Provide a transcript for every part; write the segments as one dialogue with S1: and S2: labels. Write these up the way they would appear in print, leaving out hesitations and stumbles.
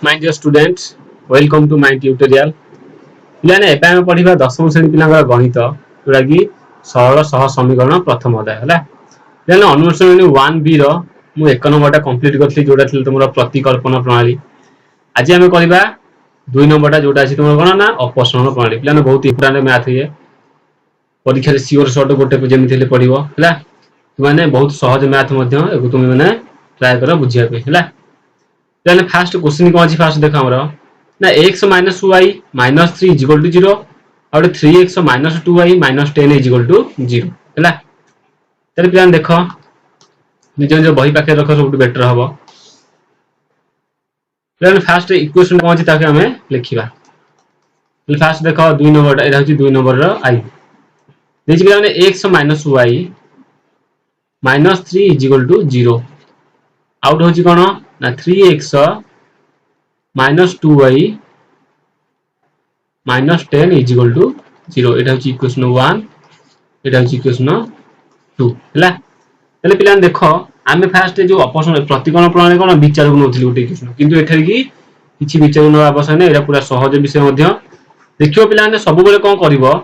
S1: My dear students welcome to my tutorial पिलाने एपे हम पढिबा 10वीं श्रेणी पिलांगर गणित जोडा कि सरल सह समीकरण प्रथम अध्याय हला पिलाने अनुसरण 1b रो मु एक नंबरटा कंप्लीट करथि जोडा थिल तुमरो प्रतिकल्पना प्रणाली आज हम करबा 2 नंबरटा जोडा अछि तुमरो कोन ना अपसरण प्रणाली पिलाने बहुत इंपोर्टेंट मैथ है परीक्षा रे सियोर शॉर्ट गोटे जेमि थिले पढिबो हला माने बहुत सहज मैथ मध्ये एगु तुम माने ट्राई करो बुझिया पे हला पहले फास्ट क्वेश्चन कौन अच्छी फास्ट देखा हमरा ना x minus y minus 3 is equal to 0 और 3x minus 2y minus 10 is equal to 0 हैला तले प्लान देखो निज निज बही पाखे रख सब बेटर हबो प्लान फास्ट इक्वेशन कौन अच्छी ताके हमें लिखिबा पहले फास्ट देखो 2 नंबर एटा होची 2 नंबर रो i देखि प्लान x minus y minus 3 is equal to 0 out होची कोन ना 3x minus 2y minus 10 is equal to 0 एटा होची इक्वेशन 1 एटा होची इक्वेशन 2 हला तले पिलान देखो आमे फास्ट जो अपसरण प्रतिकोण प्रणाली कोन विचार नथि उटे इक्वेशन किंतु एठरी की किछि विचार न आवश्यक नै एटा पूरा सहज विषय मध्ये देखियो पिलान सब बेले कोन करबो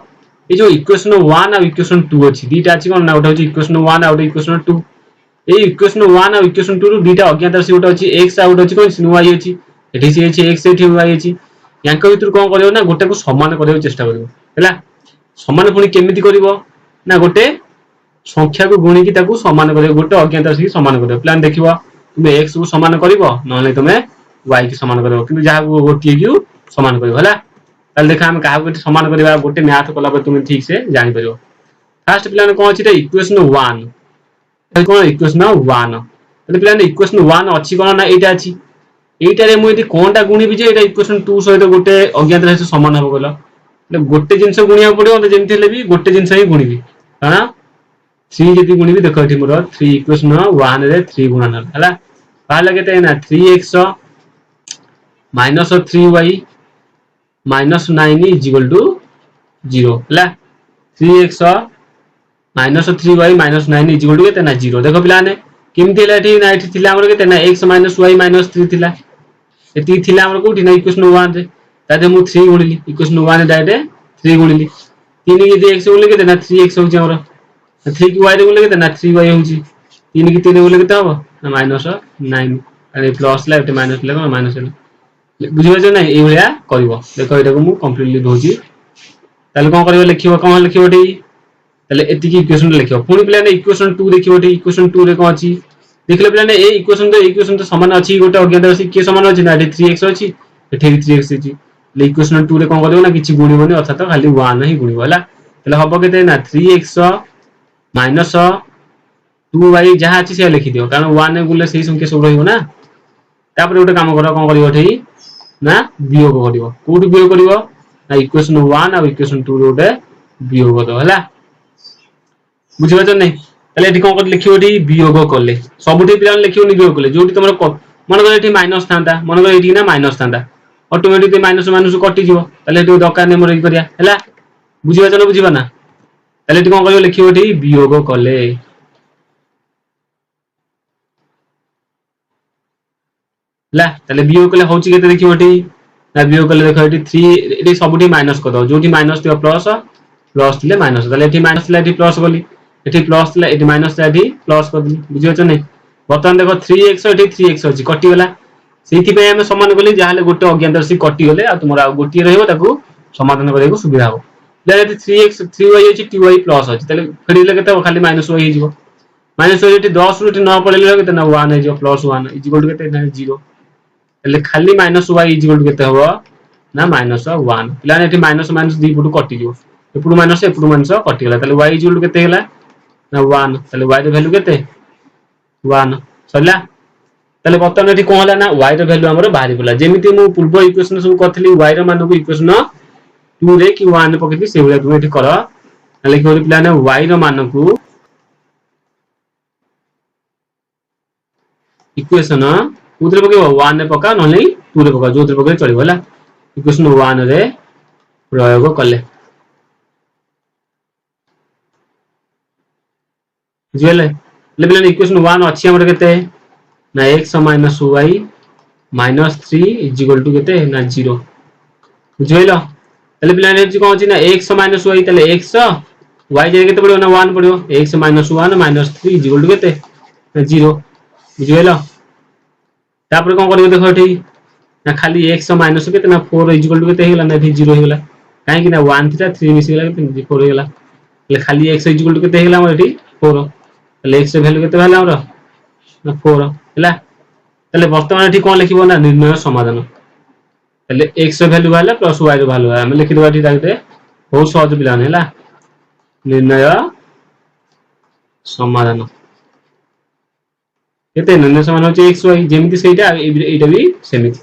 S1: ए जो इक्वेशन 1 आ इक्वेशन 2 अछि दीटा अछि कोन ना उटा होची इक्वेशन 1 आ इक्वेशन 2 ए इक्वेशन 1 और इक्वेशन 2 रो दीटा अज्ञात राशि उटा अछि x आ उटा अछि कोन y अछि एठी से अछि x एठी y अछि यांक भितर कोन करियो ना गोटे को समान करियो चेष्टा करियो हैला समान पुनी केमिति करियो ना गोटे संख्या को गुणी की ताकू समान करियो गोटे अज्ञात राशि समान करियो प्लान देखिबो तुमे x को समान करियो नले तुमे y की समान करियो किंतु जहा गोटे की समान करियो हैला ताल देखा हम काहा को समान करिवा गोटे मैथ कला पर तुमे ठीक से जानि परियो फर्स्ट प्लान कोन अछि त इक्वेशन 1 कोन इक्वेशन 1 तले प्लान इक्वेशन 1 अछि कोन ना एटा अछि एटा रे मु यदि कोनटा गुणी भी जे एटा इक्वेशन 2 सहित गोटे अज्ञात राशि समान हबो गलो ले गोटे जिंस गुणिया पड़ियो त जेमति ले भी गोटे जिंस ही गुणीबी काना 3 जति गुणीबी देखो एठी मोर 3 इक्वेशन 1 रे 3 गुणन हला पाला केते ना 3x minus 3y minus 9 is equal to 0 हला 3x minus 3y minus 9 is equal to केते ना 0 देखो पिलाने केमति हला एठी ना एठी थिला हमर केते ना x माइनस y माइनस 3 थिला एती थिला हमर कोठी ना इक्वेशन 1 रे तादे मु 3 गुणिली इक्वेशन 1 डायरेक्ट 3 गुणिली 3 की यदि x गुणिले केते ना 3x होची हमर 3 की y रे गुणिले केते ना 3y होची 3 की 3 गुणिले केते हबो ना माइनस 9 अरे प्लस ला एटे माइनस ला माइनस ला बुझिबो नै ए भलिया करिवो देखो एटा को मु कंप्लीटली दोची ताले कोन करिवो लिखिवो कोन लिखिवो एठी ताले एति की इक्वेशन लिखियो पुनी प्लान इक्वेशन 2 देखियो एठी इक्वेशन 2 रे कोन अछि देखले प्लान ए इक्वेशन तो समान अछि गोटे अज्ञात राशि के समान अछि ना एठी 3x अछि एठी 3x अछि ले इक्वेशन 2 रे कोन करिवो ना किछि गुणिबोनी अर्थात खाली 1 ही गुणिबो हला ताले हबो केते ना 3x माइनस 2y जहा अछि से लिखि दियो कारण 1 ने गुले सही संख्या सब रहिबो ना तापर गोटे काम करो कोन करिवो एठी ना वियोग करिवो कोठी वियोग करिवो ना इक्वेशन 1 और इक्वेशन 2 रे गोटे वियोग दो हला बुझिबा त नै तले एठी कोन कर लिखियो एठी वियोग करले सबुठी प्लान लिखियो नि वियोग करले जोठी तमरो मन कर एठी माइनस थांता मन कर एठी ना माइनस थांता ऑटोमेटिकली माइनस माइनस कटि जिवो तले एठी दरकार नै मोर ई करिया हला बुझिबा त न बुझिबा ना तले एठी कोन करियो लिखियो एठी वियोग करले ला तले वियोग करले होची केते देखियो एठी ना वियोग करले देखो एठी 3 एठी सबुठी माइनस कर दो जोठी माइनस थियो प्लस प्लस थिले माइनस तले एठी माइनस थिले एठी प्लस बोली एठी प्लस थिले एठी माइनस थिले एठी प्लस कर दिली बुझियो छ नै बर्तमान देखो 3x एठी 3x अछि कटि गला सेति पे हम समान करले जाहले गोटे अज्ञात राशि कटि गले आ तुमरा गोटी रहइबो ताकू समाधान करे को सुविधा हो ले एठी 3x 3y अछि 2y प्लस अछि तले फेडी ले केते खाली माइनस y हिजबो माइनस y एठी 10 रु एठी 9 पड़ले केते ना 1 हिजबो प्लस 1 इज इक्वल टू केते ना 0 तले खाली minus y is equal to केते हबो ना माइनस 1 प्लान एठी माइनस माइनस दी फुट कटि जिवो एपुडु माइनस कटि गला तले y इज इक्वल टू केते हला ना 1 तले y रे वैल्यू केते 1 सला तले बर्तमान एठी कोन हला ना y रे वैल्यू हमर बाहरी पला जेमिति मु पूर्व इक्वेशन सब करथली y रे मान को इक्वेशन 2 रे कि 1 पकेती से भलिया तुम एठी कर तले कि प्लान y रे मान को इक्वेशन उतरे पके 1 रे पका नले 2 रे पका जो उतरे पके चलिबो हला इक्वेशन 1 रे प्रयोग करले बुझले ले प्लान इक्वेशन 1 अछि हमर केते ना x - y -3 is equal to केते ना 0 बुझिलो तले पिला ने कोन अछि ना x - y तले x y जे केते पड़ो ना 1 पड़ो x - 1 -3 इज इक्वल टू केते 0 बुझिलो तापर कोन करियो देखो एठी ना खाली x माइनस केते ना 4 इज इक्वल टू केते हेला ना 0 हेला काहे कि ना 1 थीटा 3 मिस गेला केते 4 हेला ले खाली x इज इक्वल टू केते हेला हमर एठी 4 ले x वैल्यू केते हला हमर ना 4 हेला तले वर्तमान एठी कोन लिखिबो ना निर्णय समाधान तले x वैल्यू वाला प्लस y वैल्यू हम लिखि दबा एठी डाइरेक्ट बहुत सहज पिलान हेला निर्णय समाधान केते निर्णय समाधान होची x y जेमिति सेटा एटा भी सेमिति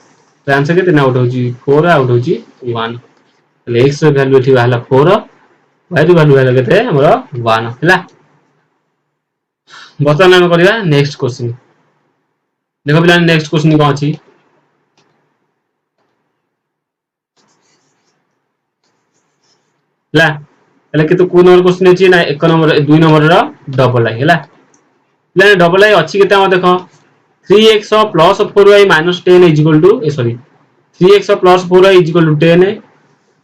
S1: तो आंसर केते ना आउट होची 4 आउट होची 1 तले x वैल्यू एठी वाला 4 y वैल्यू वाला केते हमर 1 हेला बर्तमान हम करिया नेक्स्ट क्वेश्चन देखो पिला नेक्स्ट क्वेश्चन कोन अछि ला तले केते को नंबर क्वेश्चन अछि ना 1 नंबर 2 नंबर रो डबल आई हेला ले डबल आई अछि केते हम देखो 3x plus 4y minus 10 is equal to sorry 3x plus 4y is equal to 10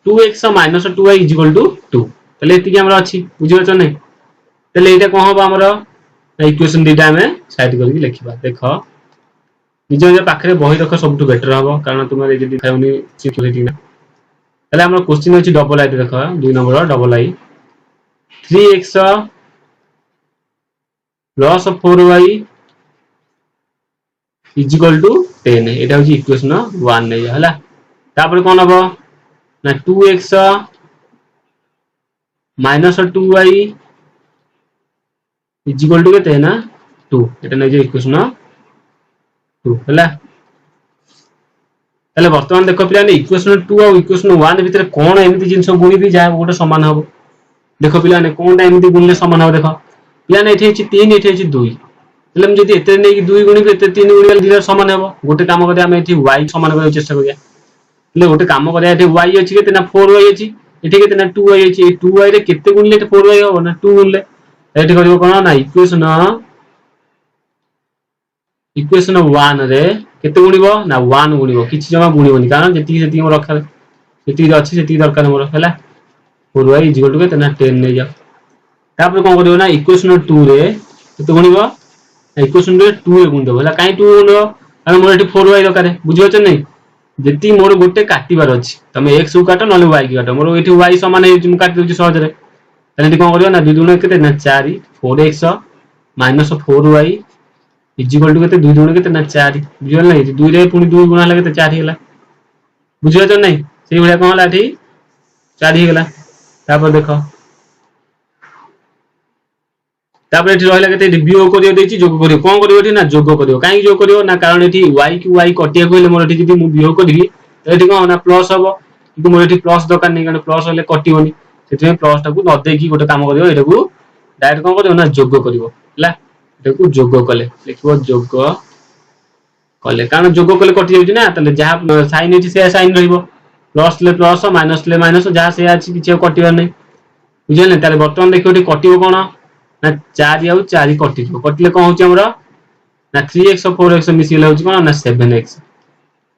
S1: 2x minus 2y is equal to 2 तले एति के हमरा अछि बुझियो छ नै तले एटा कोन होबा हमरा इक्वेशन दिटा हमें साइड करके लिखिबा देखो निज निज पाखरे बही रख सबटु बेटर हबो कारण तुमरे जदी खाउनी सिक्योरिटी ना तले हमरा क्वेश्चन अछि डबल आई देखो 2 number double I 3x plus 4y is equal to 10 एटा होची इक्वेशन 1 नै हला तापर कोन हबो ना 2x minus 2y is equal to केते ना 2 एटा नै जे इक्वेशन 2 हला तले वर्तमान देखो पिला ने इक्वेशन 2 और इक्वेशन 1 भीतर कोन एमिति जिंस गुणी भी जा गोटे समान हबो देखो पिला ने कोनटा एमिति गुणले समान हबो देखो पिला ने एठी अछि 3 एठी अछि 2 तले हम जदी एते नै कि 2 गुणी एते 3 गुणी वाला दिला समान हबो गोटे काम करे हम एठी y समान करे चेष्टा करिया तले गोटे काम करे एठी y अछि केते ना 4y अछि एठी केते ना 2y अछि 2y रे केते गुणले 4y हबो ना 2 गुणले एठी करियो कोन ना इक्वेशन 1 रे केते गुणिबो ना 1 गुणिबो किछि जमा गुणिबोनी कारण जेति जेति हम रखा जेति अछि जेति दरकार हमर हैला 4y इज इक्वल टू केते ना 10 नै जा तापर कोन करियो ना इक्वेशन 2 रे केते गुणिबो इक्वेशन रे 2 ए गुणिबो हैला काई 2 गुणिबो कारण मोर एठी 4y दरकार बुझियो छ नै जेति मोर गोटे काटिबार अछि तमे x को काटो नले y को काटो मोर एठी y समान हे मु काटि दोछि सहज रे तने कोन करियो ना 2 गुण केते ना 4 4x minus 4y is equal to केते 2 गुण केते ना 4 बुझियो नै 2 रे पुनी 2 गुण हला केते 4 हेला बुझियो छ नै सेही भलिया कोन हला एठी 4 हेला तापर देखो तापर एठी रहला केते वियोग करियो देछि जोग करियो कोन करियो एठी ना जोग करियो काई जोग करियो ना कारण एठी y की y कटिया कोइले मोर एठी जदी मु वियोग करिवि त एठी कोन ना प्लस हबो किंतु मोर एठी प्लस दरकार नै कारण प्लस होले कटियोनी सेति प्लस टाकू न देकी गोटे काम करियो एटाकू डायरेक्ट कोन करियो ना जोग करियो हला एटाकू जोग कले लिखिबो जोग कले कारण जोग कले कटि जाउछि ना तले जहा साइन एठी से साइन रहइबो प्लस ले प्लस माइनस ले माइनस जहा से अछि किछि कटियो नै बुझिले ताले वर्तमान देखियो एठी कटिबो कोन ना 4 आउ 4 कटि जो कटिले कोन होछि हमरा ना 3x और 4x मिसिले होछि कोन ना 7x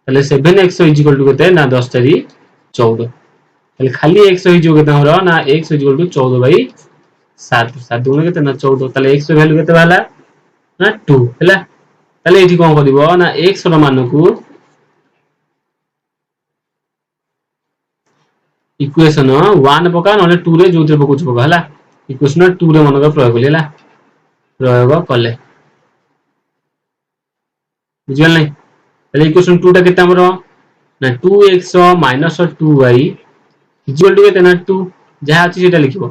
S1: ताले 7x इज इक्वल टू केते ना 10 4 14 ताले खाली x होई जो केते हमरा ना x is equal to 14 by 7 7 गुणे केते ना 14 ताले x वैल्यू केते वाला ना 2 हैला ताले एठी कोन करिवो ना x रो मान को इक्वेशन 1 पका नले 2 रे जोते पकोछ पका हला इक्वेशन 2 रे मन का प्रयोग कले हला प्रयोग कले बुझल नै ताले इक्वेशन 2 टा केते हमरो ना 2x minus 2y equal to केते ना 2 जहा अछि सेटा लिखिबो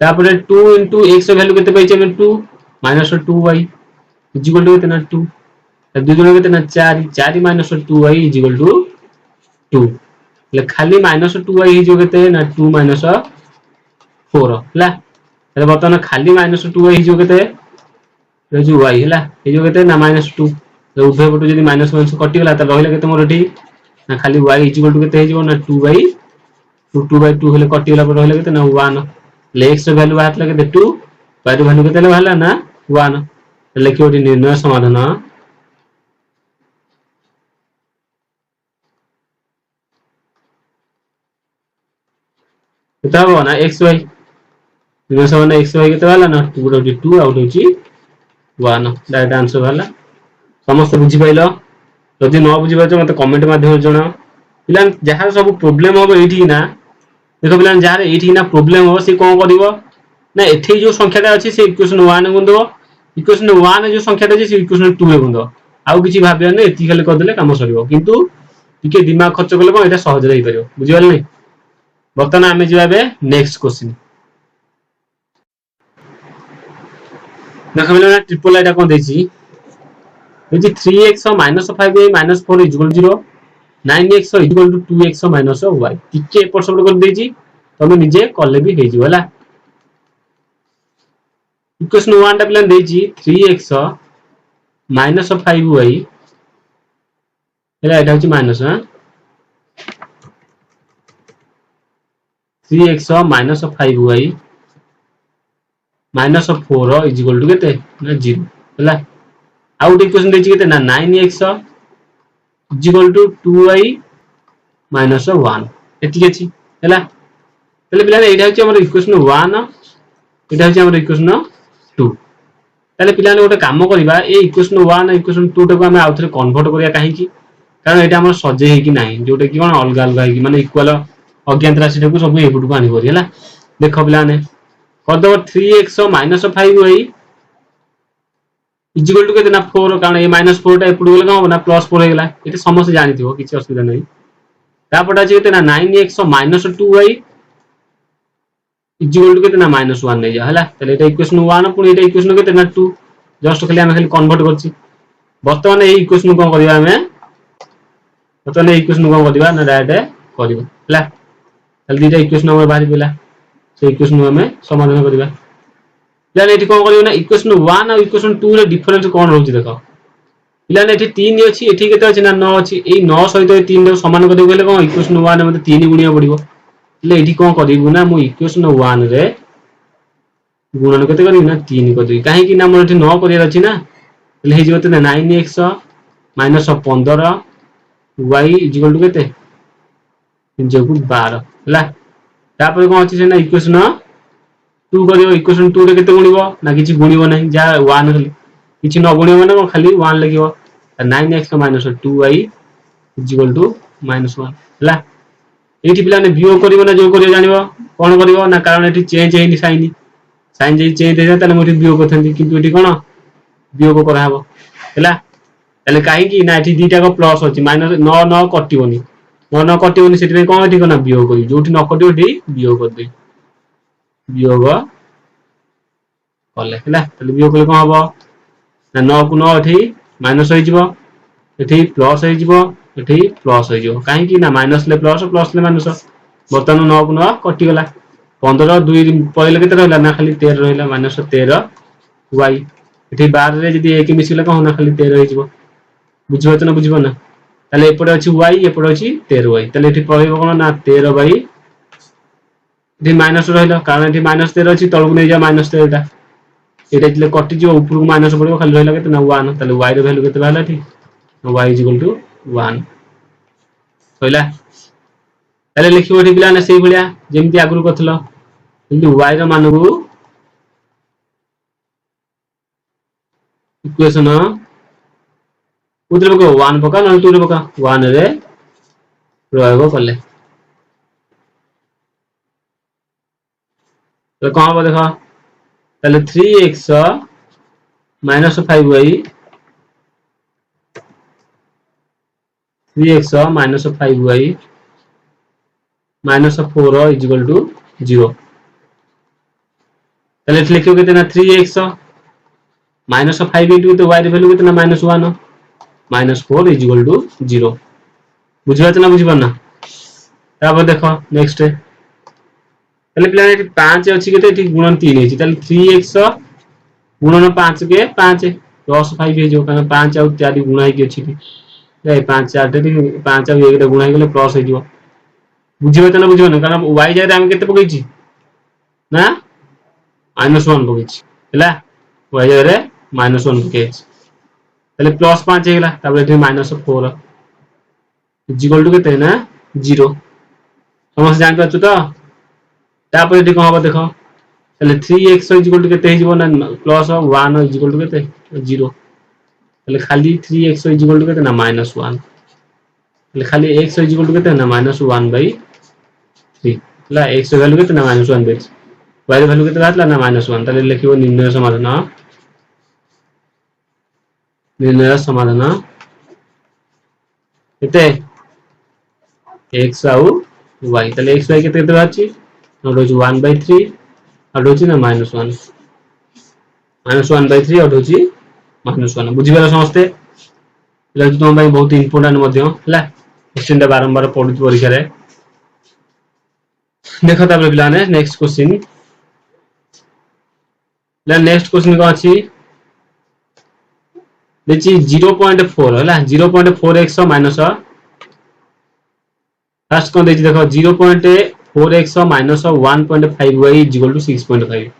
S1: तापर 2 into x वैल्यू केते पाइछे हम 2 minus 2y इक्वल टू केते ना 2 त 2 गुण केते ना 4 4 minus 2y इक्वल टू 2 ले खाली minus 2y जो केते ना 2 minus 4 हला तले बतन खाली minus 2y जो केते रे जो y हला ए जो केते ना minus 2 तो उभय पटो जदी माइनस माइनस कटि गला त रहिला केते मोर एठी ना खाली y इक्वल टू केते हे जो ना 2 बाई 2 बाई 2 हेले कटि गला पर रहिला केते ना 1 ले x वैल्यू बात लगे 2 y वैल्यू केते ले हला ना 1 लेखियो एठी निर्णय समाधान केते हबो ना xy ऋण समान xy केते वाला ना 2 रो 2 आउट होची 1 डायरेक्ट आंसर वाला समस्त बुझी पाइलो जदि न बुझी पाइछ मते कमेंट माध्यम जणा पिला जहार सब प्रॉब्लम हो एठी ना देखो पिला जहार एठी ना प्रॉब्लम हो से कोन करिवो ना एठी जो संख्याटा अछि से इक्वेशन 1 गुंदो इक्वेशन 1 जो संख्याटा अछि से इक्वेशन 2 रे गुंदो आउ किछि भाबियो नै एति खाली कर देले काम सरिवो किंतु टिके दिमाग खर्च करले कोन एटा सहज रे ही परियो बुझि गेल नै बर्तमान आमे जिबा बे नेक्स्ट क्वेश्चन देखो पिला ट्रिपल एटा कोन देछि देछि 3x - 5y - 4 = 0 9x = 2x - y टिके एपर सब कर देछि तमे निजे कले भी हे जिवला इक्वेशन 1 टा प्लान देछि 3x - 5y एला एटा होछि माइनस 3x - 5y - 4 = केते ना 0 हैला आउट इक्वेशन देछि केते ना 9x = 2y - 1 एति अछि हैला तले पिला एटा होछि हमर इक्वेशन 1 एटा होछि हमर इक्वेशन 2 तले पिला ने गोटे काम करबा ए इक्वेशन 1 इक्वेशन 2 टाको हम आउथरे कन्वर्ट करिया काहे की कारण एटा हमर सजे हे की नाही जोटे की कोन अलग अलग हे की माने इक्वल अज्ञात राशि टाको सब एपुटको आनी करी हैला देखो पिला ने कर दो 3x - 5y इक्वल टू केते ना 4 कारण ए -4 टा एपुट गेला कोन ना +4 हे गेला एते समस्त जानि थिबो किछि असुविधा नाही तापटा अछि केते ना 9x - 2y इक्वल टू केते ना -1 नै जा हैला तले एटा इक्वेशन 1 पुनी एटा इक्वेशन केते ना 2 जस्ट खाली हम खाली कन्वर्ट करछि वर्तमान ए इक्वेशन कोन करिया हमें वर्तमान ए इक्वेशन कोन करिया ना डायरेक्ट करियो हैला तले दीटा इक्वेशन हमर बाहरी गेला से इक्वेशन हमें समाधान करिया यानी एठी कोन करियो ना इक्वेशन 1 और इक्वेशन 2 रे डिफरेंस कोन रहउछि देखो पिलाने एठी 3 अछि एठी केते अछि ना 9 अछि ए 9 सहित 3 रो समान करियो गेले कोन इक्वेशन 1 मते 3 गुणिया पड़िबो ले एठी कोन करिबु ना मु इक्वेशन 1 रे गुणन केते करी ना 3 करी काहे कि ना मोर एठी 9 करिया अछि ना ले हे जते ना 9x - 15 y = केते 3/12 हैला तापर कोन अछि से ना इक्वेशन 2 करियो इक्वेशन 2 रे केते गुणिबो ना किछि गुणिबो नाही जा 1 खाली किछि न गुणिबो ना खाली 1 लिखिबो 9x - 2y = -1 हैला एठी पिला ने वियोग करिवो ना जो करियो जानिबो कोन करिवो ना कारण एठी चेंज हेनी साइन साइन जे चेंज हे ताले मोठी वियोग करथंती किंतु एठी कोन वियोग करा हबो हैला ताले काहे कि ना एठी दीटा को प्लस होची माइनस 9 9 कटिवोनी 9 9 कटिवोनी सेठी कोन एठी कोन वियोग करी जोठी न कटिवो एठी वियोग कर दे वियोग कले हैला ताले वियोग कले कोन हबो ना 9 को 9 एठी माइनस होई जिवो एठी प्लस होई जिवो एठी प्लस होई जिवो काहे कि ना माइनस ले प्लस ले माइनस बर्तमान 9 को 9 कटि गला 15 2 पहिले केते रहला ना खाली 13 रहला -13 y एठी 12 रे जदी 1 मिसिला कोन ना खाली 13 होई जिवो बुझिबो त ना बुझिबो ना ताले एपडे अछि y एपडे अछि 13y ताले एठी पळिबो कोन ना 13 / एठी माइनस रहला कारण एठी -13 अछि तळकु नै जा -13 टा एटा जले कटि जिवो ऊपर को माइनस पड़िबो खाली रहला केते ना 1 ताले y रो वैल्यू केते रहला एठी y = 1 होइला ताले लिखिबो एठी पिला ना सेही भलिया जेमति आगुरु करथलो किंतु y रो मान को इक्वेशन उतरे पको 1 पका न 2 रे पका 1 रे प्रयोग करले तो कहां पर देखो ताले 3x - 5y 3x - 5y - 4 = 0 ताले लिखियो केते ना 3x -5 into the y रे वैल्यू केते ना -1 -4 = 0 बुझिबा त ना बुझिबा ना तापर देखो नेक्स्ट ताले पिला एठी 5 अछि केते एठी गुणन 3 अछि ताले 3x गुणन 5 के 5 प्लस 5 हे जो कारण 5 और 4 गुणा हे के अछि ए 5 4 टे 5 और 1 टे गुणा हे गेले प्लस हे जो बुझिबा त ना बुझिबा ना कारण y जाय हम केते पकै छी ना -1 पकै छी हैला y जाय रे -1 पकै छी ताले +5 हे गेला तापर एठी -4 = केते ना 0 समझ जान पाछु तो तापर एठी कोन हबो देखो तले 3x इक्वल टू केते हिजबो ना प्लस 1 इक्वल टू केते 0 तले खाली 3x इक्वल टू केते ना -1 तले खाली x इक्वल टू केते ना -1/3 ला x वैल्यू केते ना -1/3 y वैल्यू केते आतला ना -1 तले लिखिबो निर्णय समाधान केते x आउ y तले x y केते केते आछि नोट होची 1/3 और होची ना -1 -1/3 और होची -1 बुझि गेला समस्ते एला तुम भाई बहुत इंपोर्टेंट मध्य हला क्वेश्चन टा बारंबार पढु परीक्षा रे देखो तापर पिलाने नेक्स्ट क्वेश्चन ला नेक्स्ट क्वेश्चन को अछि देखि 0.4 हला 0.4x माइनस फर्स्ट कोन देखि देखो 0.4x minus 1.5y equal to 6.5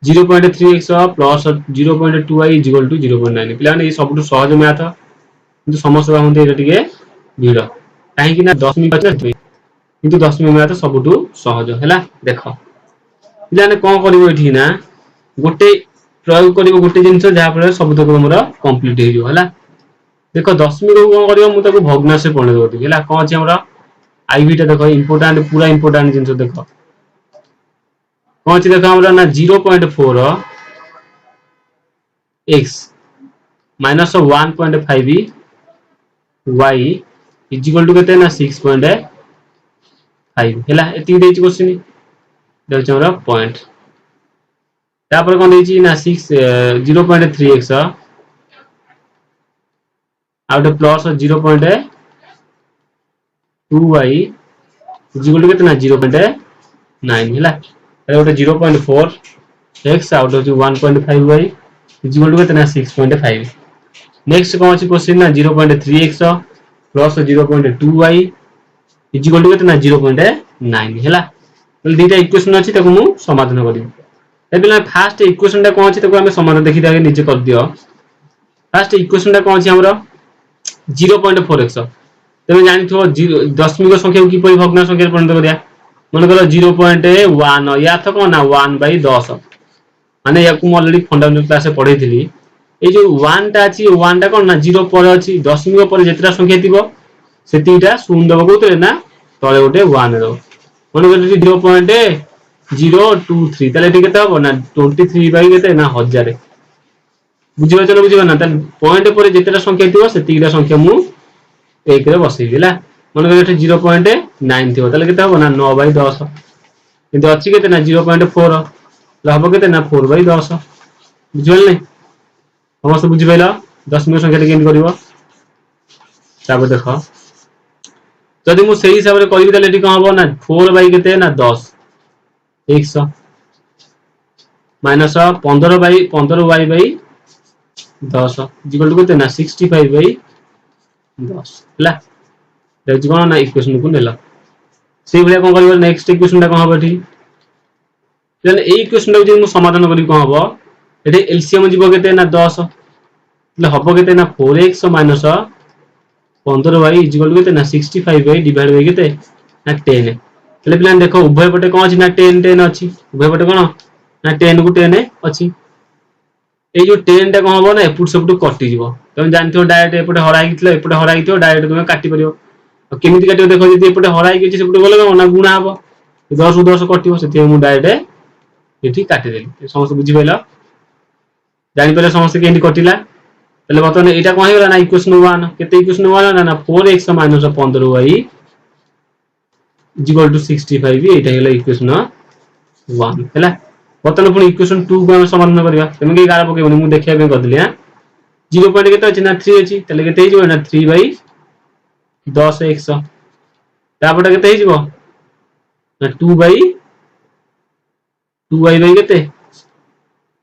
S1: 0.3x plus 0.2y equal to 0.9 पिलाने ये सबटु सहज मैथ किंतु समस्या होते एटा टिके भीड़ काहे कि ना 10 मिनिट पचर किंतु 10 मिनिट मैथ सबटु सहज हला देखो पिलाने कोन करिवो एठी ना गोटे प्रयोग करिवो गोटे जिंस जहा पर सब तक हमरा कंप्लीट हे जो हला देखो 10 मिनिट को कोन करिवो मु ताको भग्नांश से पणे देबो हला कोन अछि हमरा आईवी टा देखो इंपोर्टेंट पूरा इंपोर्टेंट जिंस देखो कोन अछि देखो हमरा ना 0.4 x minus 1.5 y equal to केते ना 6.5 हला एति देछि क्वेश्चन देछि हमरा पॉइंट तापर कोन देछि ना 0.3x out plus 0.2y equal to केते ना 0.9 हला एटा गोटे 0.4x आउट होछि 1.5y इक्वल टू केते ना 6.5 नेक्स्ट कोन अछि क्वेश्चन ना 0.3x plus 0.2y equal to केते ना 0.9 हला तो दीटा इक्वेशन अछि ताको मु समाधान करिबो एबिला फर्स्ट इक्वेशन टा कोन अछि ताको हम समाधान देखि दागे नीचे कर दियो फर्स्ट इक्वेशन टा कोन अछि हमरा 0.4x तमे जानि थो दशमिक संख्या की परि भग्नांश संख्या परिणत करिया मन करो 0.1 या तो कोन ना 1/10 माने याकू म ऑलरेडी फंडामेंटल क्लास में पढैथिली ए जो 1 टा अछि 1 टा कोन ना 0 पर अछि दशमिक पर जेतरा संख्या थिबो सेतिटा शून्य दबो कोतले ना तळे गोटे 1 दबो मन करो 0.023 तले ठीक केते हबो ना 23 बाई केते ना 1000 बुझिबो चलो बुझिबो ना त पॉइंट पर जेतरा संख्या थिबो सेतिटा संख्या मु एक रे बसै दिला मन करो 0.9 थिबो तले केते हबो ना 9/10 किंतु अछि केते ना 0.4 हबो केते ना 4/10 बुझिबल नै समस्त बुझि पाइला दशमिक संख्या केन करिवो तापर देखो जदि मु सही हिसाब रे करिवि तले एठी कोन हबो ना 4 केते ना 10 100 माइनस 15y 10 इक्वल टू केते ना 65/10 हला देखि कोन ना इक्वेशन को नेला सेही भलिया कोन करिवो नेक्स्ट इक्वेशन ता कोन हबो एठी देन ए इक्वेशन ता जे मु समाधान करि कोन हबो एठी एलसीएम जीवो केते ना 10 ले हबो केते ना 4x minus 15y equal to केते ना 65 डिवाइड बाय केते ना 10 तले प्लान देखो उभय पटे कोन अछि ना 10 10 अछि उभय पटे कोन ना 10 को 10 अछि ए जो 10 टा कोन हबो ना एपुट सेपुट कटि जीवो तुम जानथियो डायरेक्ट एपटे हराई किथले एपटे हराई थियो डायरेक्ट तुम काटि परियो केमिति काटियो देखो जदि एपटे हराई किछि सेपुट गले ना गुणा हबो 10 10 कटियो सेति मु डायरेक्ट एठी काटि देली समस्त बुझि पाइला जानि पले समस्त केंति कटिला तले बतन एटा कोन हेला ना इक्वेशन 1 केते इक्वेशन 1 ना 4x minus 15y equal to 65 Etah Hella equation 1 हेला बतन पुनी इक्वेशन 2 को हम समाधान करिया तमे के गारा पकेबनी मु देखिया बे करदिली हां 0 पॉइंट केते अछि ना 3 अछि तले केते हिजो ना 3/10x तापटा केते हिजो ना 2y केते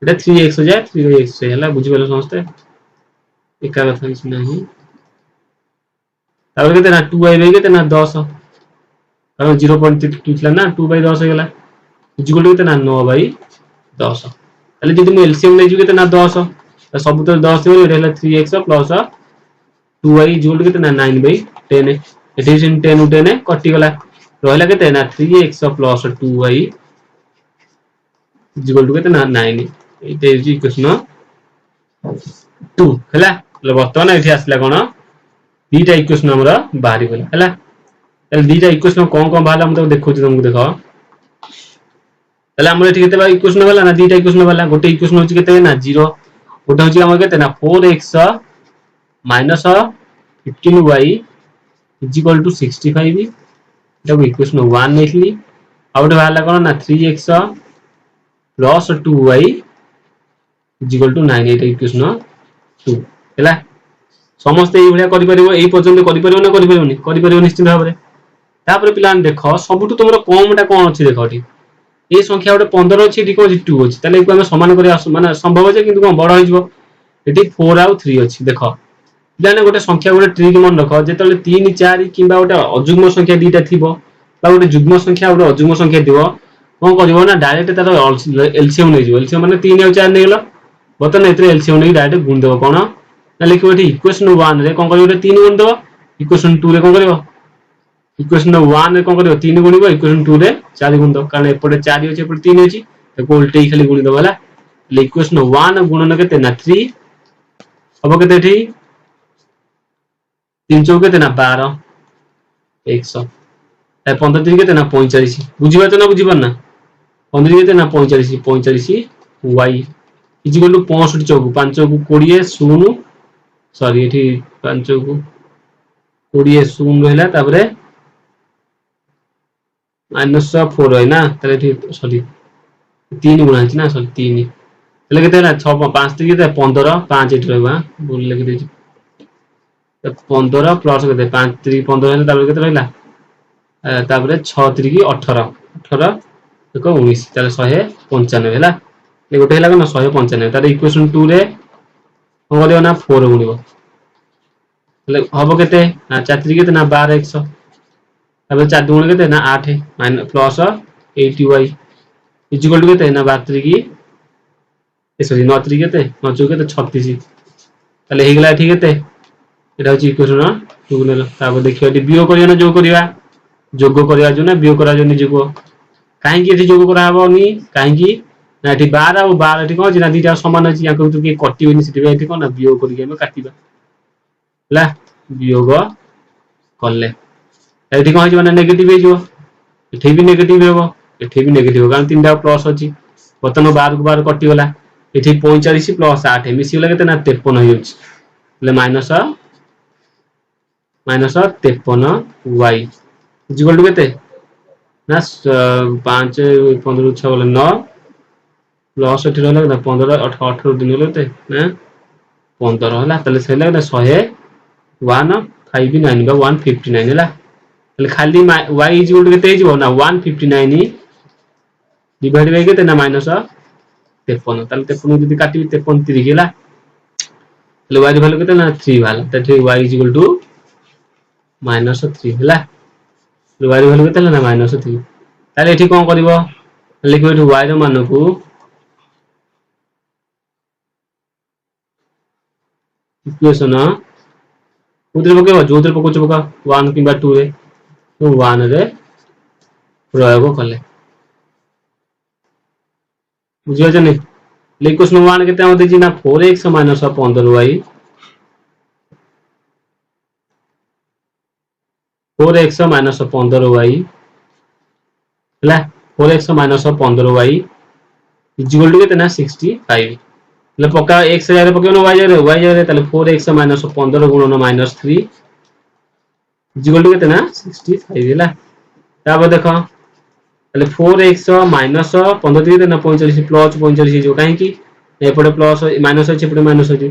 S1: एटा 3x जाय 3x हेला बुझि गेलो समस्त एका कथा किछ नाही तापर केते ना 2y केते ना 10 कारण 0.2 थिला ना 2/10 हेला इक्वल केते ना 9/10 ताले जदि मु एलसीएम नै जु केते ना 10 त सब तो 10 हे हेला 3x प्लस 2y इक्वल केते ना 9/10 एठी 10 10 कटि गला रहला केते ना 3x plus 2y is equal to केते ना 9 एटा इज इक्वेशन 2 हैला वर्तमान एठी आसला कोन दीटा इक्वेशन हमर बाहरी गला हैला ताले दीटा इक्वेशन कोन कोन बाहला हम तो देखौ छी तुमको देखो ताले हमर एठी केते बा इक्वेशन वाला ना दीटा इक्वेशन वाला गोटे इक्वेशन होची केते ना 0 गोटे होची हमर केते ना 4x minus 15y is equal to 65 Etah equation 1 नेखली out बाहला कोन ना 3x plus 2y is equal to 9 Etah equation 2 हैला समस्त एई भलिया करि परिबो एई पर्यंत करि परिबो ना करि परिबो निश्चित भाबरे तापर पिलान देखो सबुटु तमरो कमटा कोन अछि देखो ठी ए संख्या गोटे 15 अछि एठी कोन 2 अछि ताले एको हम समान करिया माने संभव छै किंतु कोन बड़ होई जबो एठी 4 आउ 3 अछि देखो जाने गोटे संख्या गोटे ट्रिक मन रखो जेतले 3 4 किबा गोटे अजुग्म संख्या दीटा थिबो बा गोटे जुग्म संख्या गोटे अजुग्म संख्या दिबो कोन करिवो ना डायरेक्ट तार एलसीएम नै जिवो एलसीएम माने 3 और 4 नै गेलो बतन एतरे एलसीएम नै डायरेक्ट गुण देबो कोन ना लिखिबो एठी इक्वेशन 1 रे कोन करिवो 3 गुण देबो इक्वेशन 2 रे कोन करिवो इक्वेशन 1 रे कोन करिवो 3 गुणिबो इक्वेशन 2 रे 4 गुण दो कारण एपटे 4 अछि एपटे 3 अछि ताको उल्टे खाली गुण दो होला इक्वेशन 1 गुणन केते ना 3 अब केते एठी 3 चौक केते ना 12 100 ए 15 3 केते ना 45 बुझी बात ना बुझी पाना 15 केते ना 45 45 y इज इक्वल टू 65 चौक 5 चौक 20 0 सॉरी एठी 5 चौक 20 0 रहला तापरे -4 है ना ताले एठी सॉरी 3 गुणा अछि ना सॉरी 3 ताले केते ना 6 5 3 केते 15 5 एठी रहबा भूल लिखि देछि 15 प्लस केते 5 3 15 है तापर केते रहला तापर 6 3 की 18 18 देखो 19 ताले 195 हैला ए गोटे हैला ना 195 तारे इक्वेशन 2 रे हम करियो ना 4 गुणिबो ले हबो केते ना 4 3 केते ना 12 100 तापर 4 गुण केते ना 8 minus plus 80y is equal to केते ना 12 3 की ए सॉरी 9 3 केते 9 4 केते 36 ताले हे गेला ठीक केते एटा होची इक्वेशन 2 नेला तापर देखियो एटी बियोग करियो ना जोग करिया जो ना बियोग करा जो नि जोग काहे की एटी जोग करा हबोनी काहे की ना एटी 12 और 12 एटी कोन जिना दीटा समान अछि याको तो के कटिबेनी सिटी एटी कोन ना बियोग करि हम काटिबा ला बियोग करले एटी कोन अछि माने नेगेटिव हे जो एठी भी नेगेटिव हेबो एठी भी नेगेटिव हो कारण तीनटा प्लस अछि बतन 12 को 12 कटि गला एठी 45 प्लस 8 मिसी गला केते ना 53 हो अछि ले minus 53y is equal to केते ना 5 15 6 बोले 9 प्लस एठी रहला ना 15 18 दिन होते ना 15 होला तले सेला ना 159 बा 159 होला तले खाली y इज इक्वल टू केते हे जिवो ना 159 डिवाइड बाय केते ना माइनस 53 तले 53 जदी काटी 53 3 गेला तले y वैल्यू केते ना 3 वाला तले y इज इक्वल टू -3 हैला y वैल्यू केते ना -3 ताले एठी कोन करबो लिखो एठी y रो मान को इक्वेशन उधर पकेबो जोधर पकोच पका 1 किबा 2 रे तो 1 रे प्रयोग कले बुझियो जने इक्वेशन 1 केते हम देछि ना 4x - 15y 4x - 15y हैला 4x - 15y is equal to केते ना 65 ले पका x रे पकेनो y रे ताले 4x - 15 गुणन -3 इज इक्वल टू केते ना 65 हैला तापर देखो ताले 4x - 15 केते ना 45 प्लस 45 जो काहे की एपटे प्लस माइनस अछि एपटे माइनस अछि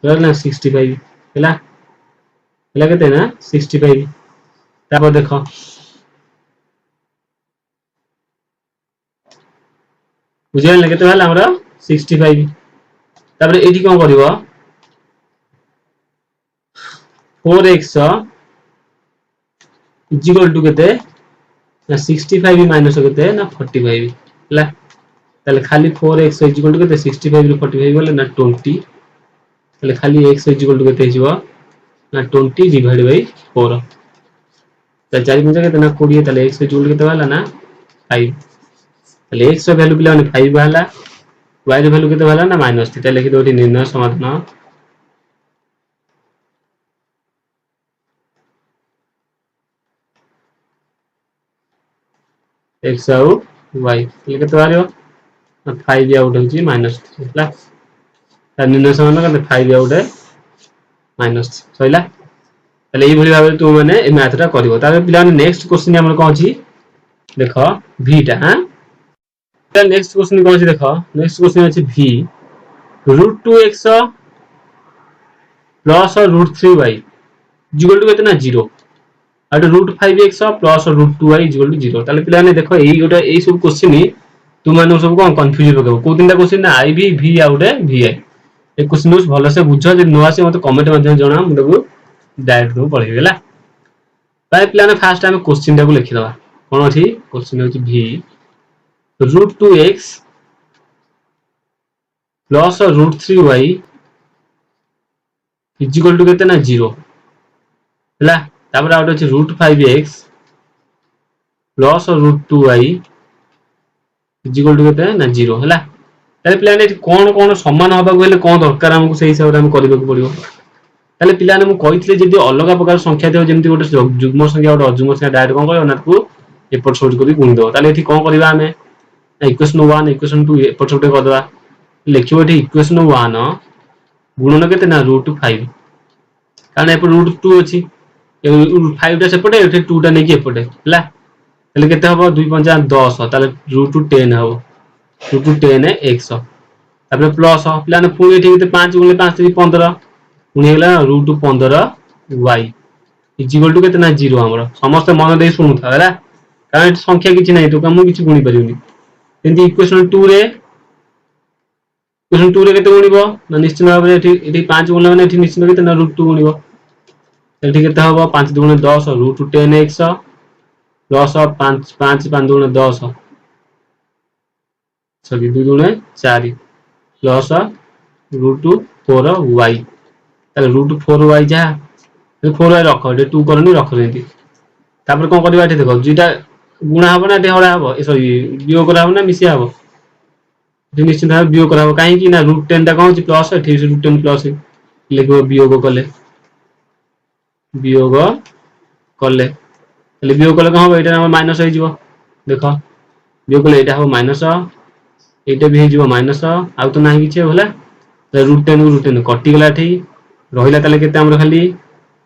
S1: रहल ना 65 हैला हैला केते ना 65 तापर देखो बुझियन केते हला हमरा 65 तापर एठी कोन करिवो 4x इज इक्वल टू केते ना 65 माइनस केते ना 45 हला ताले खाली 4x इज इक्वल टू केते 65 रो 45 बोले ना 20 ताले खाली x इज इक्वल टू केते हिजो ना 20 डिवाइड बाय 4 ताले 4 गुणा केते ना 20 ताले x इज इक्वल टू केते वाला ना 5 ताले x ର वैल्यू पिला 5 बाहला y ର वैल्यू केते बाहला ना -3 ताले लिखि दोटी निर्णय समाधान x आउ y ये केते बारियो 5 आउट होची -3 ला ता निर्णय समाधान केते 5 आउट -3 सइला ताले एई भली भाबे तू माने ए मैथ रा करिवो ताले पिला नेक्स्ट क्वेश्चन हमर कोन अछि देखो v टा हां ताले नेक्स्ट क्वेश्चन कोन अछि देखो नेक्स्ट क्वेश्चन अछि v √2x plus √3y equal to केतना 0 आटे √5x plus √2y equal to 0 ताले पिला ने देखो एई गोटा एई सब क्वेश्चन तू माने सब कोन कंफ्यूज हो को तीनटा क्वेश्चन ना i v आउटे vi A question भलो से बुझो जे नो आसे मते कमेंट माध्यम जणा हम देखो डायरेक्ट को पढि गेला ताले पिला ने फर्स्ट टाइम क्वेश्चन टा को लिखि दवा कोन अछि क्वेश्चन होछि v √2x plus √3y equal to केतना 0 हला तापर आउट अछि √5x plus √2y equal to केते ना 0 हला ताले पिला ने कोन कोन समान होबा गले कोन दरकार हमकु सेही हिसाब रे हम करिबो पड़िबो ताले पिला ने मु कहितले जदी अलग प्रकार संख्या देव जेमति गोटे जुग्म संख्या और अजुग्म संख्या डायरेक्ट कोन करबो ना को एपट सोल्ड करी गुणी दो ताले एठी कोन करबा हमें इक्वेशन 1 इक्वेशन 2 एपट सोल्ड कर दवा लिखिबो एठी इक्वेशन 1 गुणन केते ना √5 कारण एपट √2 अछि 5 टा सेपटे एठी 2 टा नेकी एपटे हला ताले केते हबो 2 5 10 ताले √10 हबो √10 x तापर प्लस प्लान पुनी एठी केते 5 गुणे 5 3 15 पुनी हेला √15 y इक्वल टू केते ना 0 हमर समस्त मन दे सुनु था हला कारण संख्या किछि नै तो हम किछि गुणी परिउनी एंती इक्वेशन 2 रे केते गुणिबो ना निश्चित भाबरे एठी 5 गुणला माने एठी निश्चित केते ना √2 गुणिबो एठी केते हबो 5 दुणे 10 √10x plus 5 5 5 दुणे 10 sorry 2 दुणे 4 plus √4y ताले √4y जा 4y रख एठी 2 करनी रख देंती तापर कोन करबा एठी देखो जेटा गुणा हबो ना देहड़ा हबो सॉरी वियोग करा हबो ना मिसिया हबो एठी निश्चित भाबे वियोग करा हबो काहे कि ना √10 टा कोन प्लस एठी √10 प्लस लिखो वियोग कले ताले वियोग कले कोन हबो एटा हम माइनस होई जिवो देखो वियोग कले एटा हबो माइनस एटा भी जिवो माइनस आ तो नाही किछ होला √10 कटि गला एठी रहिला ताले केते हमर खाली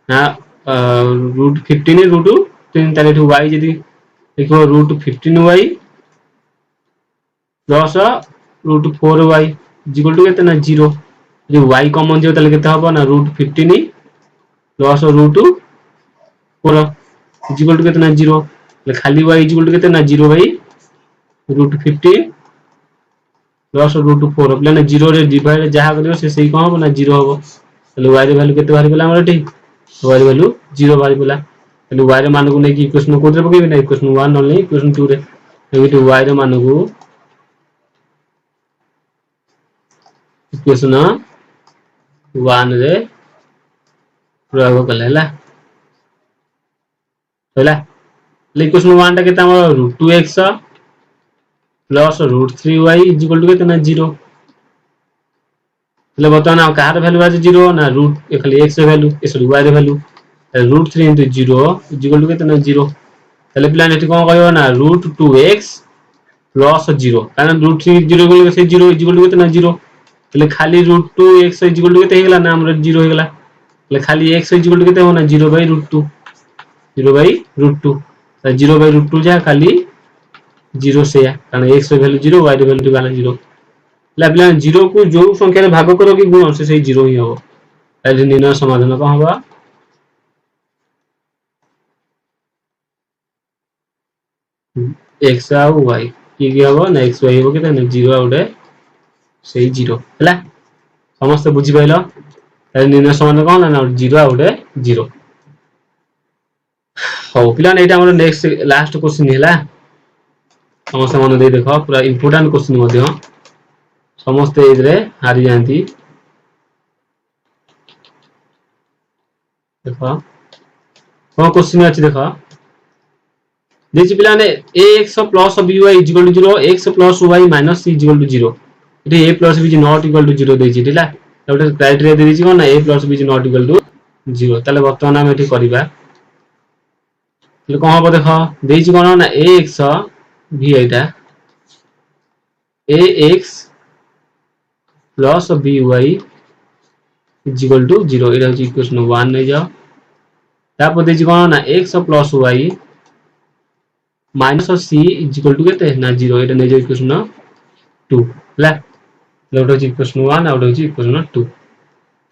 S1: ना √15 √10 ताले एठी y जदी देखो √15y plus √4y equal to केते ना 0 जे y कॉमन जे ताले केते हबो ना √15 प्लस √4 इक्वल टू केते ना 0 खाली y इक्वल टू केते ना 0 बाई √15 प्लस √4 प्लस 0 रे डिवाइड जहा करियो से सही कोन हबो ना 0 हबो तले y रे वैल्यू केते बाहर गेला हमर ठीक y रे वैल्यू 0 बाहर गेला तले y रे मान को नै कि इक्वेशन कोदरे पकेबे ना इक्वेशन 1 न नै इक्वेशन 2 रे एबिटू y रे मान को इक्वेशन 1 रे प्रयोग कलेला होला इक्वेशन 1 टा केते हमर √2x plus √3y equal to केते ना 0 तले बतन कार वैल्यू आज 0 ना रूट ए खाली x value sorry y value √3 * 0 equal to केते ना 0 तले प्लान एठी कोन कहयो ना √2x प्लस 0 कारण √3 0 बोले से 0 इक्वल टू केते ना 0 तले खाली √2x इक्वल टू केते हेगला ना हमर 0 हेगला तले खाली x इक्वल टू केते हो ना 0/√2 0/√2 0/√2 जा खाली 0 से कारण x वैल्यू 0 y वैल्यू वाला 0 लाबला 0 को जो संख्या रे भाग करो कि गुण से सही 0 ही हो ताले निर्णय समाधान का होबा x और y की हो ना x y हो केते ना 0 आउटे सही 0 हला समस्त बुझी पाइलो ताले निर्णय समाधान कोन ना 0 आउटे 0 हो पिलान एटा हमर नेक्स्ट लास्ट क्वेश्चन हैला समस्त मन दे देखो पूरा इंपोर्टेंट क्वेश्चन मध्य समस्त एज रे हारि जानती देखो कोन क्वेश्चन अछि देखो ଦେଇଛି ପିଲାମାନେ ax plus by equal to 0 x plus y minus c equal to 0 ଏଠି a plus b is not equal to 0 ଦେଇଛି ଠିଲା ଗୋଟେ କ୍ରାଇटेରିଆ ଦେଇଛି କଣ ନା a plus b is not equal to 0 ତାହେଲେ ବର୍ତ୍ତମାନ ଆମେ ଏଠି କରିବା ତାହେଲେ କଣ ହବ ଦେଖ ଦେଇଛି କଣ ନା ax v ଏଇଟା ax plus by is equal to 0 ଏଇଟା ହେଉଛି ଇକ୍वेସନ 1 ନେଇଯାଅ ତାପରେ ଦେଇଛି କଣ ନା x plus y minus c is equal to କେତେ ନା 0 ଏଇଟା ନେଇଯାଅ ଇକ୍वेସନ 2 ହେଲା ଗୋଟେ ହେଉଛି ଇକ୍वेସନ 1 ଆଉ ଗୋଟେ ହେଉଛି ଇକ୍वेସନ 2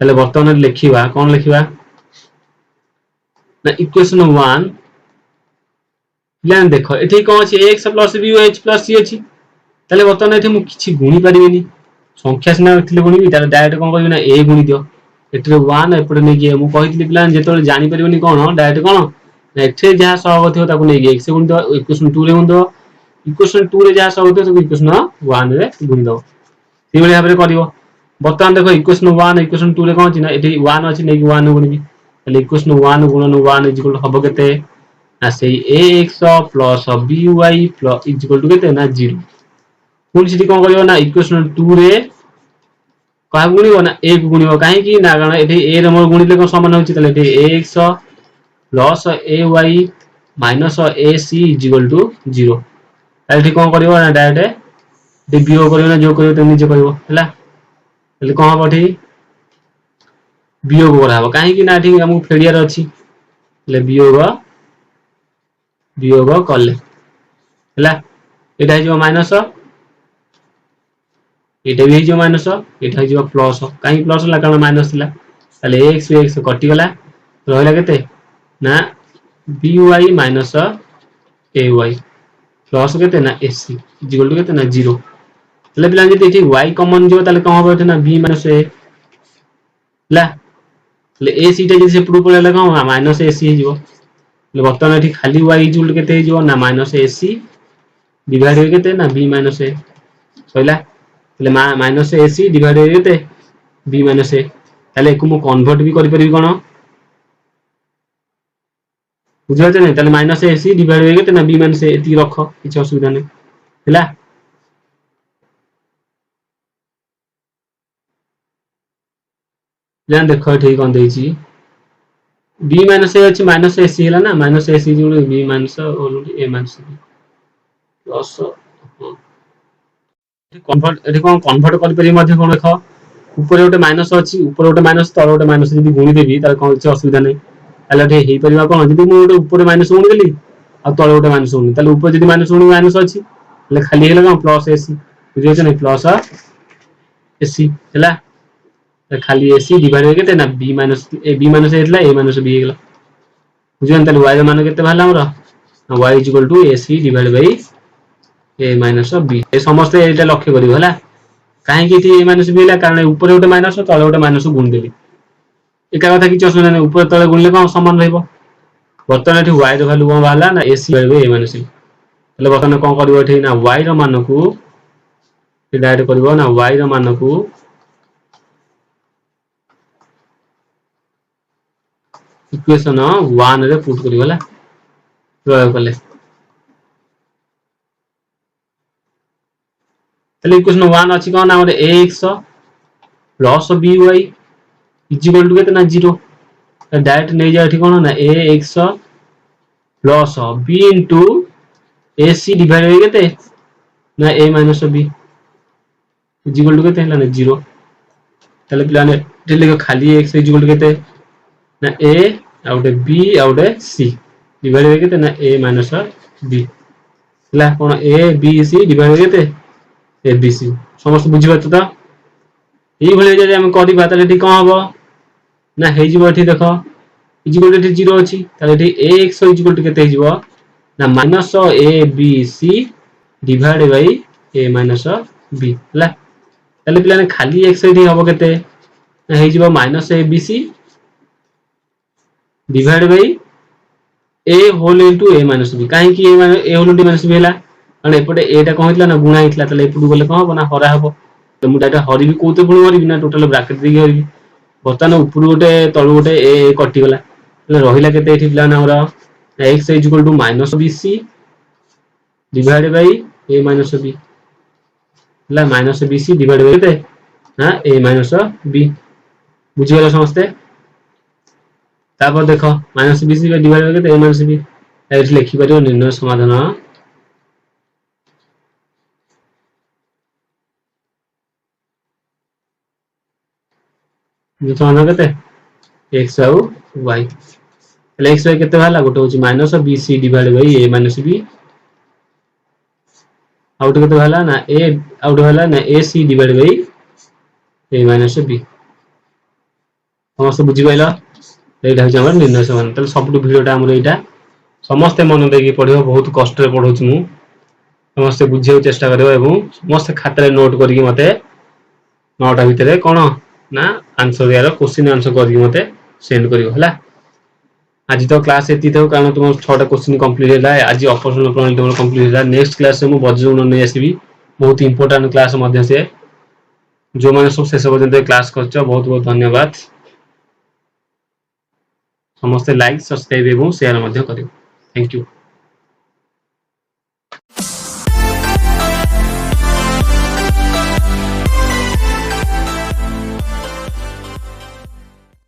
S1: ତାହେଲେ ବର୍ତ୍ତମାନ ଲେଖିବା କଣ ଲେଖିବା ନା ଇକ୍वेସନ 1 ପିଲାମାନେ ଦେଖ ଏଠି କଣ ଅଛି ax plus by plus c ଅଛି ତାହେଲେ ବର୍ତ୍ତମାନ ଏଠି ମୁଁ କିଛି ଗୁଣି ପାରିବିନି ସଂଖ୍ୟା ସିନା ଥିଲେ ଗୁଣିବି ତାହେଲେ ଡାଇରେକ୍ଟ କଣ କରିବି ନା a ଗୁଣି ଦିଅ ଏଠିରେ 1 ଏପଟେ ନେଇକି ମୁଁ କହିଥିଲି ପିଲାମାନେ ଯେତେବେଳେ ଜାଣି ପାରିବନି କଣ ଡାଇରେକ୍ଟ କଣ ଏଠି ଯାହା ସହଗ ଥିବ ତାକୁ ନେଇକି x ଗୁଣି ଦବ ଇକ୍वेସନ 2 ରେ ଗୁଣି ଦବ ଇକ୍वेସନ 2 ରେ ଯାହା ସହଗ ଥିବ ତାକୁ ଇକ୍वेସନ 1 ରେ ଗୁଣି ଦବ ସେଇଭଳି ଭାବରେ କରିବ ବର୍ତ୍ତମାନ ଦେଖ ଇକ୍वेସନ 1 ଇକ୍वेସନ 2 ରେ କଣ ଅଛି ନା ଏଠି 1 ଅଛି ନେଇକି 1 ଗୁଣିବି ତାହେଲେ ଇକ୍वेସନ 1 ଗୁଣନ 1 ଇଜ ଇକ୍ୱାଲ ହବ କେତେ ନା ସେଇ ax plus by is equal to କେତେ ନା 0 ପୁଣି ସେଠି କଣ କରିବ ନା ଇକ୍वेସନ 2 ରେ କାହା ଗୁଣିବ ନା a କୁ ଗୁଣିବ କାହିଁକି ନା କାରଣ ଏଠି a ର ମୋର ଗୁଣିଲେ କଣ ସମାନ ହେଉଛି ତାହେଲେ ଏଠି ax plus ay minus ac is equal to 0 ତାହେଲେ ଏଠି କଣ କରିବ ନା ଡାଇରେକ୍ଟ ବିୟୋଗ କରିବ ନା ଯୋଗ କରିବ ତ ନିଜେ କରିବ ହେଲା ତାହେଲେ କଣ ହବ ଏଠି ବିୟୋଗ କରାହବ କାହିଁକି ନା ଏଠି ଆମକୁ ଫେରିବାର ଅଛି ହେଲେ ବିୟୋଗ କଲେ ହେଲା ଏଇଟା ହେଇଯିବ ମାଇନସ ଏଇଟା ବି ହେଇଯିବ ମାଇନସ ଏଇଟା ହେଇଯିବ ପ୍ଲସ କାହିଁକି ପ୍ଲସ ହେଲା କାରଣ ମାଇନସ ଥିଲା ତାହେଲେ x x କଟିଗଲା ରହିଲା କେତେ ନା by minus ay ପ୍ଲସ କେତେ ନା ac ଇକ୍ୱାଲ ଟୁ କେତେ ନା 0 ତାହେଲେ ପିଲା ଯଦି ଏଠି y କମନ ଯିବ ତାହେଲେ କଣ ହବ ଏଠି ନା b minus a ହେଲା ତାହେଲେ ac ଟା ଯଦି ସେପଟକୁ ପଳେଇଲା କଣ ମାଇନସ ac ହେଇଯିବ ତାହେଲେ ବର୍ତ୍ତମାନ ଏଠି ଖାଲି y ଇକ୍ୱାଲ ଟୁ କେତେ ହେଇଯିବ ନା ମାଇନସ ac ଡିଭାଇଡ ବାଇ କେତେ ନା b minus a ସଇଲା ତାହେଲେ ମାଇନସ ac ଡିଭାଇଡ ବାଇ କେତେ b minus a ତାହେଲେ ଏକୁ ମୁଁ କନଭର୍ଟ ବି କରିପାରିବି କଣ ବୁଝିପାରୁଛ ନା ତାହେଲେ ମାଇନସ ac ଡିଭାଇଡ ବାଇ କେତେ ନା b minus a ଏତିକି ରଖ କିଛି ଅସୁବିଧା ନାହିଁ ହେଲା ଜାନ ଦେଖ ଏଠି କଣ ଦେଇଛି b minus a ଅଛି minus ac ହେଲା ନା minus ac ଯୋଉ b minus a minus b plus ଏଠି କଣ କନଭର୍ଟ କରିପାରିବି ମଧ୍ୟ କଣ ଦେଖ ଉପରେ ଗୋଟେ ମାଇନସ ଅଛି ଉପରେ ଗୋଟେ ମାଇନସ ତଳେ ଗୋଟେ ମାଇନସ ଯଦି ଗୁଣି ଦେବି ତାହେଲେ କଣ କିଛି ଅସୁବିଧା ନାହିଁ ତାହେଲେ ଏଠି ହେଇପାରିବା କଣ ଯଦି ମୁଁ ଗୋଟେ ଉପରେ ମାଇନସ ଗୁଣି ଦେଲି ଆଉ ତଳେ ଗୋଟେ ମାଇନସ ଗୁଣି ତାହେଲେ ଉପରେ ଯଦି ମାଇନସ ଗୁଣି ମାଇନସ ଅଛି ତାହେଲେ ଖାଲି ହେଇଗଲା କଣ ପ୍ଲସ ac ବୁଝିପାରୁଛ ନା ପ୍ଲସ ac ହେଲା ଖାଲି ac ଡିଭାଇଡ ବାଇ କେତେ ନା b minus a ହେଇଥିଲା a minus b ହେଇଗଲା ବୁଝିପାରୁଛ ତାହେଲେ y ର ମାନ କେତେ ବାହାରିଲା ଆମର y is equal to ac divided by a minus b ଏ ସମସ୍ତେ ଏଇଟା ଲକ୍ଷ୍ୟ କରିବ ହେଲା କାହିଁକି ଏଠି a minus b ହେଲା କାରଣ ଉପରେ ଗୋଟେ ମାଇନସ ତଳେ ଗୋଟେ ମାଇନସ ଗୁଣି ଦେଲି ଏକା କଥା କିଛି ଅସୁବିଧା ନାହିଁ ଉପରେ ତଳେ ଗୁଣିଲେ କଣ ସମାନ ରହିବ ବର୍ତ୍ତମାନ ଏଠି y ର ଭ୍ୟାଲୁ କଣ ବାହାରିଲା ନା ac divided by a minus b ତାହେଲେ ବର୍ତ୍ତମାନ କଣ କରିବ ଏଠି ନା y ର ମାନକୁ ଡାଇରେକ୍ଟ କରିବ ନା y ର ମାନକୁ इक्वेशन 1 रे पुट करियो होला प्रयोग कले तले इक्वेशन 1 अछि कोन हमर ax plus by is equal to केतना 0 डायरेक्ट नै जा एठी कोन ना ax plus b into ac divide by केते ना a minus b is equal to केते हला ना 0 तले प्लान डेले खाली x इज इक्वल टू केते ना a आउटे b आउटे c divide by केते ना a माइनस b हला कोन a b c divide by केते a b c समस्त बुझि बात त एई भले जे हम करिबा तले ठी कोन हबो ना हे जिवो एठी देखो इज इक्वल टू 0 अछि तले एठी ax इज इक्वल टू केते हे जिवो ना minus a b c divide by a minus b हला तले प्लान खाली x एठी हबो केते ना हे जिवो minus a b c divide by a whole into a minus b काहे कि a whole into minus b हैला कारण एपटे a टा कोन हितला ना गुणा हितला तले एपटु गले कोन हबो ना हरा हबो तो मु डाटा हरि भी कोते पुणी हरि ना टोटल ब्रैकेट देगी हरि बर्तमान ऊपर गोटे तळु गोटे a कटि गला तले रहिला केते एठी प्लान हमरा x is equal to minus bc divide by A minus B हला minus B C divide by केते ना ए माइनस बी बुझी गेल समस्ते तापर देखो minus B C divide by केते ए माइनस बी एठी लिखि परियो निर्णय समाधान जो समाधान केते x आउ y x y केते भाला गोटे होची minus B C divide by A minus B out केते भाला ना ए आउट भाला ना A C divide by A minus B समस्त बुझी पाइला एटा होची हमर निर्णय समाधान तले सबटु भिडियोटा हमर एटा समस्त मन देकी पढियो बहुत कष्ट रे पढौची मु समस्त बुझियो चेष्टा करियो एवं समस्त खातारे नोट करके मते नोटा भितरे कोन ना आंसर यार क्वेश्चन आंसर करके मते सेंड करियो हला आज तो क्लास एती तो कारण तुम 6टा क्वेश्चन कंप्लीट हैला आज ऑपरेशनल प्रणाली तुम कंप्लीट हैला नेक्स्ट क्लास से मु बज्रगुण नै आसीबी बहुत इंपोर्टेंट क्लास मध्य से जो माने सब शेष पर्यंत क्लास करछ बहुत बहुत धन्यवाद समस्त लाइक सब्सक्राइब एवं शेयर मध्य करियो थैंक यू।